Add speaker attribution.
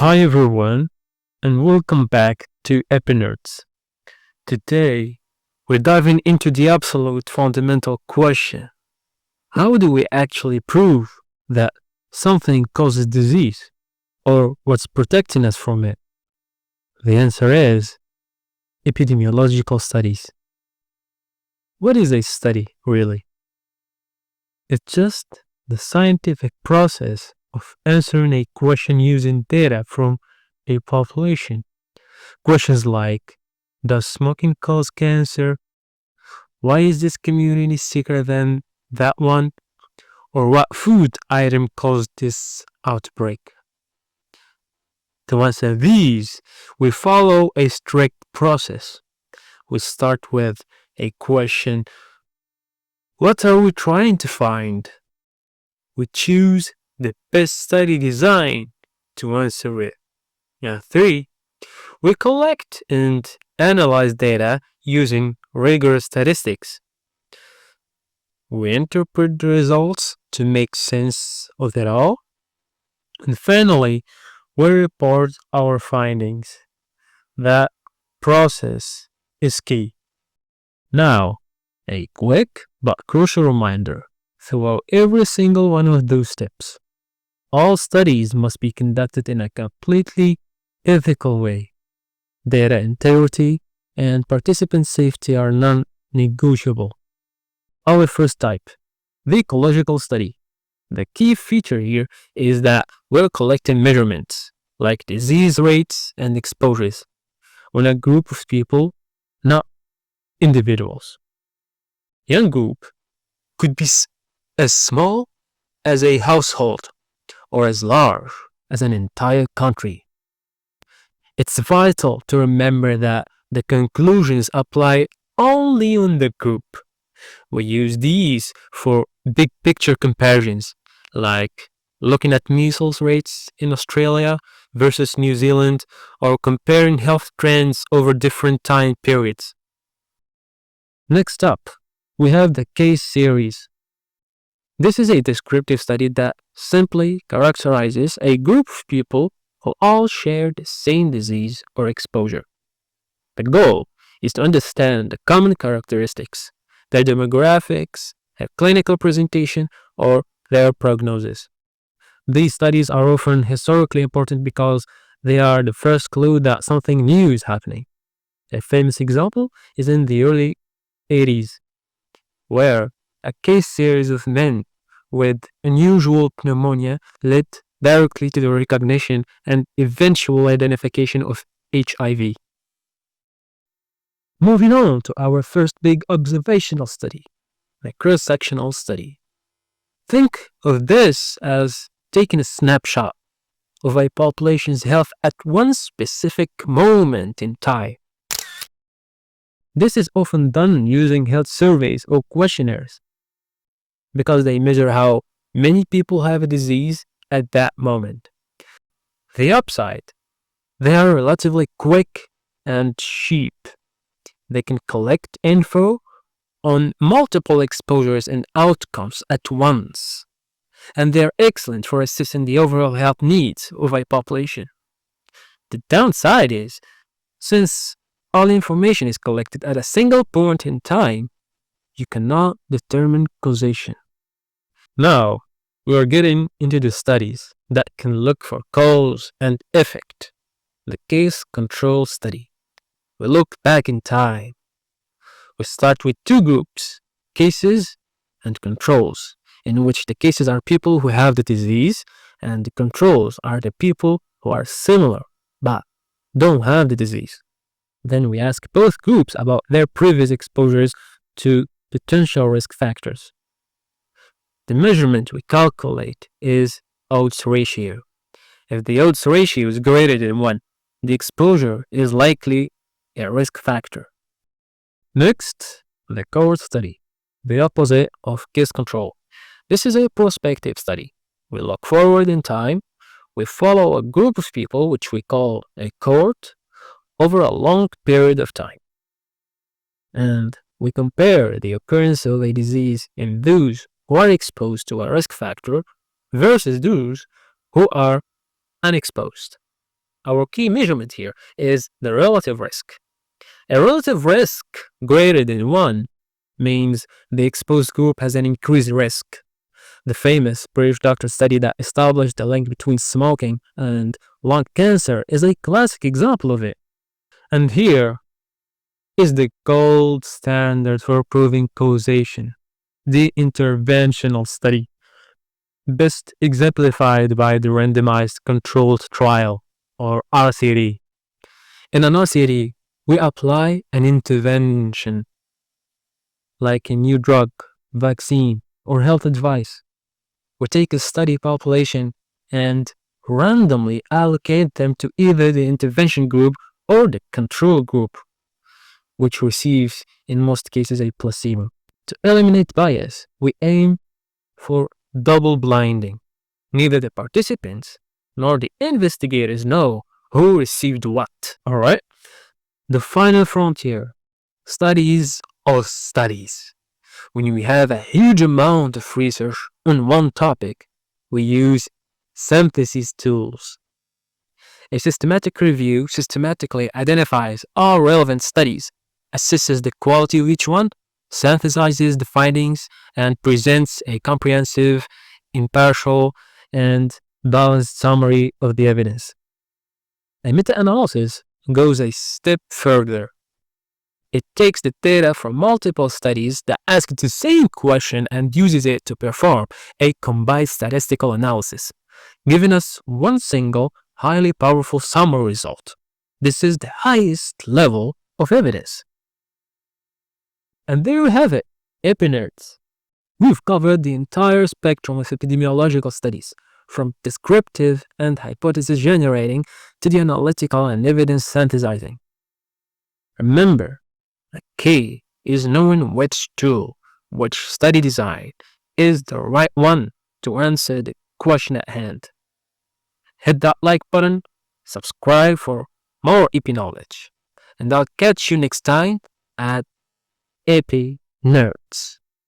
Speaker 1: Hi everyone, and welcome back to EpiNerds. Today, we're diving into the absolute fundamental question. How do we actually prove that something causes disease, or what's protecting us from it? The answer is epidemiological studies. What is a study, really? It's just the scientific process of answering a question using data from a population. Questions like, does smoking cause cancer? Why is this community sicker than that one? Or what food item caused this outbreak? To answer these, we follow a strict process. We start with a question, what are we trying to find? We choose the best study design to answer it. And 3, we collect and analyze data using rigorous statistics. We interpret the results to make sense of it all. And finally, we report our findings. That process is key. Now, a quick but crucial reminder. Throughout every single one of those steps, all studies must be conducted in a completely ethical way. Data integrity and participant safety are non-negotiable. Our first type, the ecological study. The key feature here is that we're collecting measurements like disease rates and exposures on a group of people, not individuals. Young group could be as small as a household or as large as an entire country. It's vital to remember that the conclusions apply only on the group. We use these for big picture comparisons, like looking at measles rates in Australia versus New Zealand, or comparing health trends over different time periods. Next up, we have the case series. This is a descriptive study that simply characterizes a group of people who all share the same disease or exposure. The goal is to understand the common characteristics, their demographics, their clinical presentation, or their prognosis. These studies are often historically important because they are the first clue that something new is happening. A famous example is in the early 80s, where a case series of men with unusual pneumonia led directly to the recognition and eventual identification of HIV. Moving on to our first big observational study, the cross-sectional study. Think of this as taking a snapshot of a population's health at one specific moment in time. This is often done using health surveys or questionnaires because they measure how many people have a disease at that moment. The upside, they are relatively quick and cheap. They can collect info on multiple exposures and outcomes at once, and they're excellent for assessing the overall health needs of a population. The downside is, since all information is collected at a single point in time, you cannot determine causation. Now, we are getting into the studies that can look for cause and effect. The case control study. We look back in time. We start with two groups, cases and controls, in which the cases are people who have the disease and the controls are the people who are similar but don't have the disease. Then we ask both groups about their previous exposures to potential risk factors. The measurement we calculate is odds ratio. If the odds ratio is greater than 1, the exposure is likely a risk factor. Next, the cohort study, the opposite of case control. This is a prospective study. We look forward in time. We follow a group of people, which we call a cohort, over a long period of time. And we compare the occurrence of a disease in those who are exposed to a risk factor versus those who are unexposed. our key measurement here is the relative risk. A relative risk greater than 1 means the exposed group has an increased risk. The famous British doctor study that established the link between smoking and lung cancer is a classic example of it. And here is the gold standard for proving causation, the interventional study, best exemplified by the randomized controlled trial, or RCT. In an RCT, we apply an intervention like a new drug, vaccine, or health advice. We take a study population and randomly allocate them to either the intervention group or the control group, which receives in most cases a placebo. To eliminate bias, we aim for double blinding. Neither the participants nor the investigators know who received what. Alright? The final frontier, studies or studies. When we have a huge amount of research on one topic, we use synthesis tools. A systematic review systematically identifies all relevant studies, assesses the quality of each one, synthesizes the findings, and presents a comprehensive, impartial, and balanced summary of the evidence. A meta-analysis goes a step further. It takes the data from multiple studies that ask the same question and uses it to perform a combined statistical analysis, giving us one single, highly powerful summary result. This is the highest level of evidence. And there you have it, EpiNerds. We've covered the entire spectrum of epidemiological studies, from descriptive and hypothesis generating to the analytical and evidence synthesizing. Remember, the key is knowing which tool, which study design is the right one to answer the question at hand. Hit that like button, subscribe for more EP knowledge, and I'll catch you next time at EpiNerds.